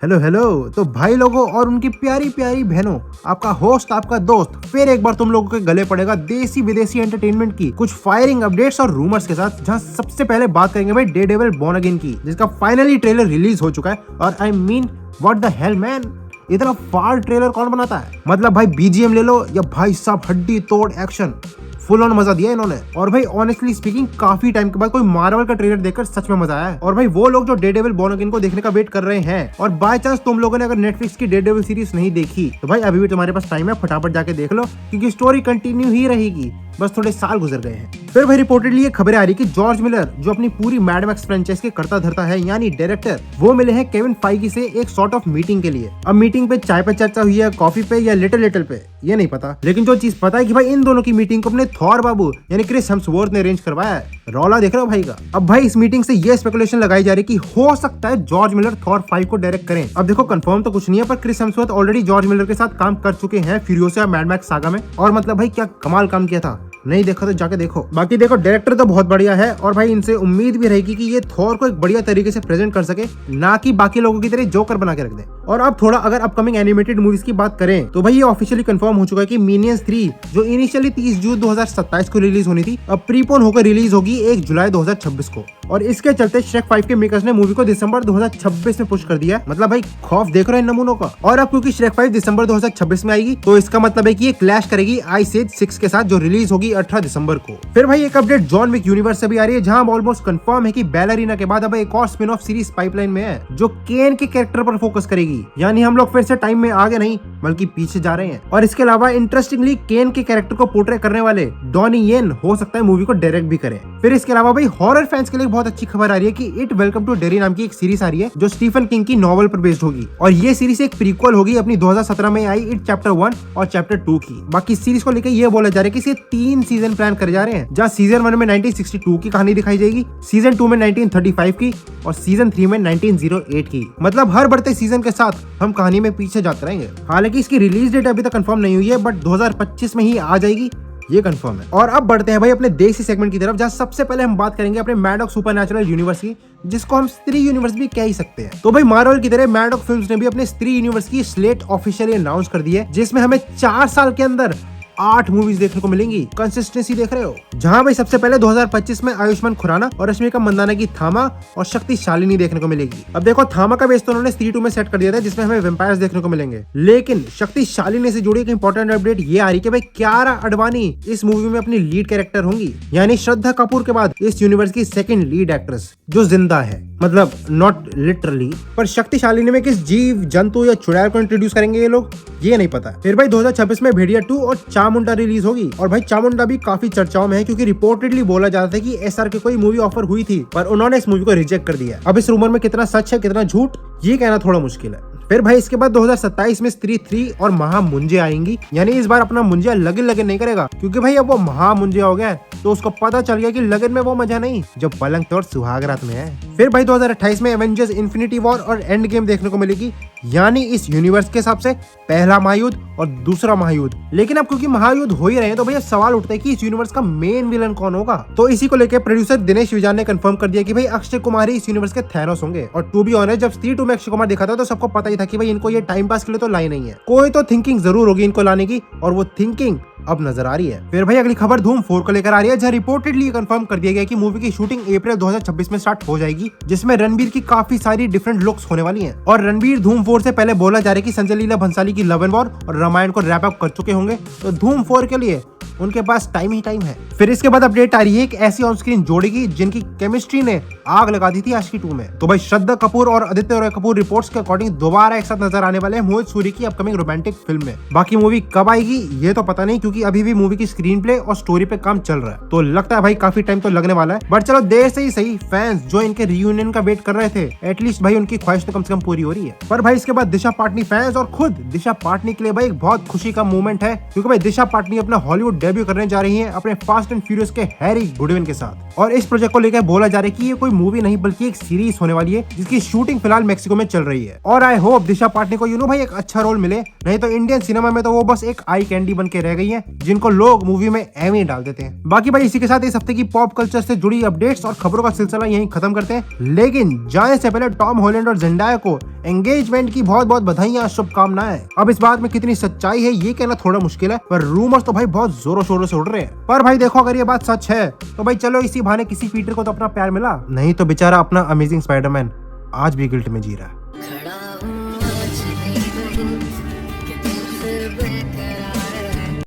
Hello hello. तो भाई लोगों और उनकी प्यारी प्यारी बहनों, आपका होस्ट आपका दोस्त फिर एक बार तुम लोगों के गले पड़ेगा देसी विदेशी एंटरटेनमेंट की कुछ फायरिंग अपडेट्स और रूमर्स के साथ। जहां सबसे पहले बात करेंगे भाई डेडेविल बॉर्न अगेन की, जिसका फाइनली ट्रेलर रिलीज हो चुका है। और I mean what the hell man, इतना फाड़ ट्रेलर कौन बनाता है? मतलब भाई बीजीएम ले लो या भाई साहब हड्डी तोड़ एक्शन, फुल ऑन मजा दिया इन्होंने। और भाई ऑनेस्टली स्पीकिंग काफी टाइम के बाद कोई मार्वल का ट्रेलर देखकर सच में मजा आया है। और भाई वो लोग जो डेडेविल बॉर्न अगेन को देखने का वेट कर रहे हैं, और बाय चांस तुम लोगों ने अगर नेटफ्लिक्स की डेडेविल सीरीज नहीं देखी तो भाई अभी भी तुम्हारे पास टाइम है, फटाफट जाके देख लो क्योंकि स्टोरी कंटिन्यू ही रहेगी, बस थोड़े साल गुजर गए हैं। फिर भाई रिपोर्टेडली ये खबरें आ रही कि जॉर्ज मिलर जो अपनी पूरी मैड मैक्स फ्रेंचाइज के करता धरता है यानी डायरेक्टर, वो मिले हैं केविन फाइगी से एक सॉर्ट ऑफ मीटिंग के लिए। अब मीटिंग पे चाय पे चर्चा हुई है, कॉफी पे या लिटिल लिटिल पे, ये नहीं पता, लेकिन जो चीज पता है कि भाई इन दोनों की मीटिंग को अपने थॉर बाबू यानी क्रिस हेम्सवर्थ ने अरेंज करवाया है। रौला देख रहे हो भाई का। अब भाई इस मीटिंग से ये स्पेकुलेशन लगाई जा रही कि हो सकता है जॉर्ज मिलर थॉर 5 को डायरेक्ट करें। अब देखो कंफर्म तो कुछ नहीं है, पर Chris Hemsworth already George Miller के साथ काम कर चुके हैं फ्यूरियोसा मैड मैक्स सागा में, और मतलब भाई क्या कमाल काम किया था, नहीं देखा तो जाके देखो। बाकी देखो डायरेक्टर तो बहुत बढ़िया है, और भाई इनसे उम्मीद भी रहेगी कि ये थॉर को एक बढ़िया तरीके से प्रेजेंट कर सके, ना कि बाकी लोगों की तरह जोकर बना के रख दे। और अब थोड़ा अगर अपकमिंग एनिमेटेड मूवीज की बात करें तो भाई ये ऑफिशियली कंफर्म हो चुका है कि मिनियंस 3 जो इनिशियली 30 जून 2027 को रिलीज होनी थी, अब प्रीपोन होकर रिलीज होगी 1 जुलाई 2026 को। और इसके चलते श्रेक 5 के मेकर्स ने मूवी को दिसंबर 2026 में पुश कर दिया है। मतलब भाई खौफ देख रहे हैं नमूनों का। और अब क्योंकि श्रेक 5 दिसंबर 2026 में आएगी तो इसका मतलब है कि ये क्लैश करेगी आइस एज 6 के साथ जो रिलीज होगी 18 दिसंबर को। फिर भाई एक अपडेट जॉन विक यूनिवर्स से भी आ रही है, जहां ऑलमोस्ट कंफर्म है कि बैलरीना के बाद अब एक और स्पिन ऑफ सीरीज पाइपलाइन में है जो केन के कैरेक्टर पर फोकस करेगी। यानी हम लोग फिर से टाइम में आगे नहीं बल्कि पीछे जा रहे हैं। और इसके अलावा इंटरेस्टिंगली केन के कैरेक्टर को पोर्ट्रे करने वाले डॉनी येन हो सकता है मूवी को डायरेक्ट भी करें। फिर इसके अलावा भाई हॉरर फैंस के लिए बहुत अच्छी खबर आ रही है कि इट वेलकम टू डेरी नाम की एक सीरीज आ रही है जो स्टीफन किंग की नॉवल पर बेस्ड होगी, और ये सीरीज एक प्रीक्वल होगी अपनी 2017 में आई इट चैप्टर 1 और चैप्टर 2 की। बाकी सीरीज को लेकर ये बोला जा रहा है कि इसे 3 सीजन प्लान करे जा रहे हैं, जहाँ सीजन 1 में 1962 की कहानी दिखाई जाएगी, सीजन 2 में 1935 की, और सीजन 3 में 1908 की। मतलब हर बढ़ते सीजन के साथ हम कहानी में पीछे जाते रहेंगे। हालांकि इसकी रिलीज डेट अभी तक कंफर्म नहीं हुई है, बट 2025 में ही आ जाएगी, ये कंफर्म है। और अब बढ़ते हैं भाई अपने देसी सेगमेंट की तरफ, जहां सबसे पहले हम बात करेंगे अपने मैडॉक सुपरनैचुरल यूनिवर्स की, जिसको हम स्त्री यूनिवर्स भी कह ही सकते हैं। तो भाई मार्वल की तरह मैडॉक फिल्म्स ने भी अपने स्त्री यूनिवर्स की स्लेट ऑफिशियली अनाउंस कर दी है, जिसमें हमें 4 साल के अंदर 8 मूवीज देखने को मिलेंगी। कंसिस्टेंसी देख रहे हो। जहां भाई सबसे पहले 2025 में आयुष्मान खुराना और रश्मिका मंदाना की थामा और शक्ति शालिनी देखने को मिलेगी। अब देखो थामा का बेस तो उन्होंने स्त्री 2 में सेट कर दिया था, जिसमें हमें वेम्पायर्स देखने को मिलेंगे, लेकिन शक्ति शालिनी से जुड़ी एक इंपॉर्टेंट अपडेट ये आ रही कि भाई कियारा अडवाणी इस मूवी में अपनी लीड कैरेक्टर होंगी, यानी श्रद्धा कपूर के बाद इस यूनिवर्स की सेकंड लीड एक्ट्रेस जो जिंदा है, मतलब नॉट लिटरली। पर शक्ति शालिनी में किस जीव जंतु या चुड़ैल को इंट्रोड्यूस करेंगे ये लोग, ये नहीं पता। फिर भाई 2026 में भेड़िया 2 और चामुंडा रिलीज होगी, और भाई चामुंडा भी काफी चर्चाओं में है क्योंकि रिपोर्टेडली बोला जा रहा था कि एसआर की कोई मूवी ऑफर हुई थी, पर उन्होंने इस मूवी को रिजेक्ट कर दिया। अब इस रूमर में कितना सच है कितना झूठ ये कहना थोड़ा मुश्किल है। फिर भाई इसके बाद 2027 में स्त्री 3 और महामुंजे आएंगी, यानी इस बार अपना मुंजिया लगन लगन नहीं करेगा, क्योंकि भाई अब वो महामुंजिया हो गया तो उसको पता चल गया कि लगन में वो मजा नहीं जो पलंग तोड़ सुहागरात में है। फिर भाई 2028 में एवेंजर्स इन्फिनिटी वॉर और एंड गेम देखने को मिलेगी, यानी इस यूनिवर्स के हिसाब से पहला महायुद्ध और दूसरा महायुद्ध। लेकिन अब क्योंकि महायुद्ध हो ही रहे हैं तो भैया सवाल उठता है कि इस यूनिवर्स का मेन विलन कौन होगा। तो इसी को लेकर प्रोड्यूसर दिनेश विजान ने कंफर्म कर दिया कि भाई अक्षय कुमार ही इस यूनिवर्स के थैनोस होंगे। और टू बी ऑनेस्ट जब स्त्री 2 में अक्षय कुमार दिखा था तो सबको पता ही था कि भाई इनको ये टाइम पास के लिए तो लाई नहीं है, कोई तो थिंकिंग जरूर होगी इनको लाने की, और वो थिंकिंग अब नजर आ रही है। फिर भाई अगली खबर धूम 4 को लेकर आ रही है, जहां रिपोर्टेडली कंफर्म कर दिया गया कि मूवी की शूटिंग अप्रैल 2026 में स्टार्ट हो जाएगी, जिसमें रणबीर की काफी सारी डिफरेंट लुक्स होने वाली हैं। और रणबीर धूम 4 से पहले बोला जा रहा है कि संजय लीला भंसाली की लव एंड वॉर और रामायण को रैप अप कर चुके होंगे, तो धूम 4 के लिए उनके पास टाइम ही टाइम है। फिर इसके बाद अपडेट आ रही है एक ऐसी ऑन स्क्रीन जोड़ी की जिनकी केमिस्ट्री ने आग लगा दी थी आशिकी 2 में। तो भाई श्रद्धा कपूर और आदित्य रॉय कपूर रिपोर्ट्स के अकॉर्डिंग दोबारा एक साथ नजर आने वाले हैं मोहित सूरी की अपकमिंग रोमांटिक फिल्म में। बाकी मूवी कब आएगी ये तो पता नहीं, क्योंकि अभी भी मूवी की स्क्रीन प्ले और स्टोरी पे काम चल रहा है, तो लगता है भाई काफी टाइम तो लगने वाला है। बट चलो देर से ही सही, फैंस जो इनके रियूनियन का वेट कर रहे थे एटलीस्ट भाई उनकी ख्वाहिश तो कम से कम पूरी हो रही है। पर भाई इसके बाद दिशा पाटनी फैंस और खुद दिशा पाटनी के लिए भाई एक बहुत खुशी का मोमेंट है, क्योंकि भाई दिशा पाटनी अपना हॉलीवुड डेब्यू करने जा रही है अपने फास्ट एंड फ्यूरियस के हैरी गुडविन के साथ। और इस प्रोजेक्ट को लेकर बोला जा रहा है कि ये कोई मूवी नहीं बल्कि एक सीरीज होने वाली है जिसकी शूटिंग फिलहाल मेक्सिको में चल रही है। और आई होप दिशा पाटनी को भाई एक अच्छा रोल मिले, नहीं तो इंडियन सिनेमा में तो वो बस एक आई कैंडी बन के रह गई है जिनको लोग मूवी में एम ही डाल देते हैं। बाकी भाई इसी के साथ इस हफ्ते की पॉप कल्चर से जुड़ी अपडेट्स और खबरों का सिलसिला यहीं खत्म करते हैं, लेकिन जाने से पहले टॉम हॉलैंड और जेंडाया को एंगेजमेंट की बहुत बहुत बधाइयां, शुभकामनाएं। अब इस बात में कितनी सच्चाई है ये कहना थोड़ा मुश्किल है, पर रूमर्स तो भाई बहुत जोरों शोरों से उड़ रहे हैं। पर भाई देखो अगर ये बात सच है तो भाई चलो इसी बहाने किसी पीटर को तो अपना प्यार मिला, नहीं तो बेचारा अपना अमेजिंग स्पाइडरमैन आज भी गिल्ट में जी रहा है।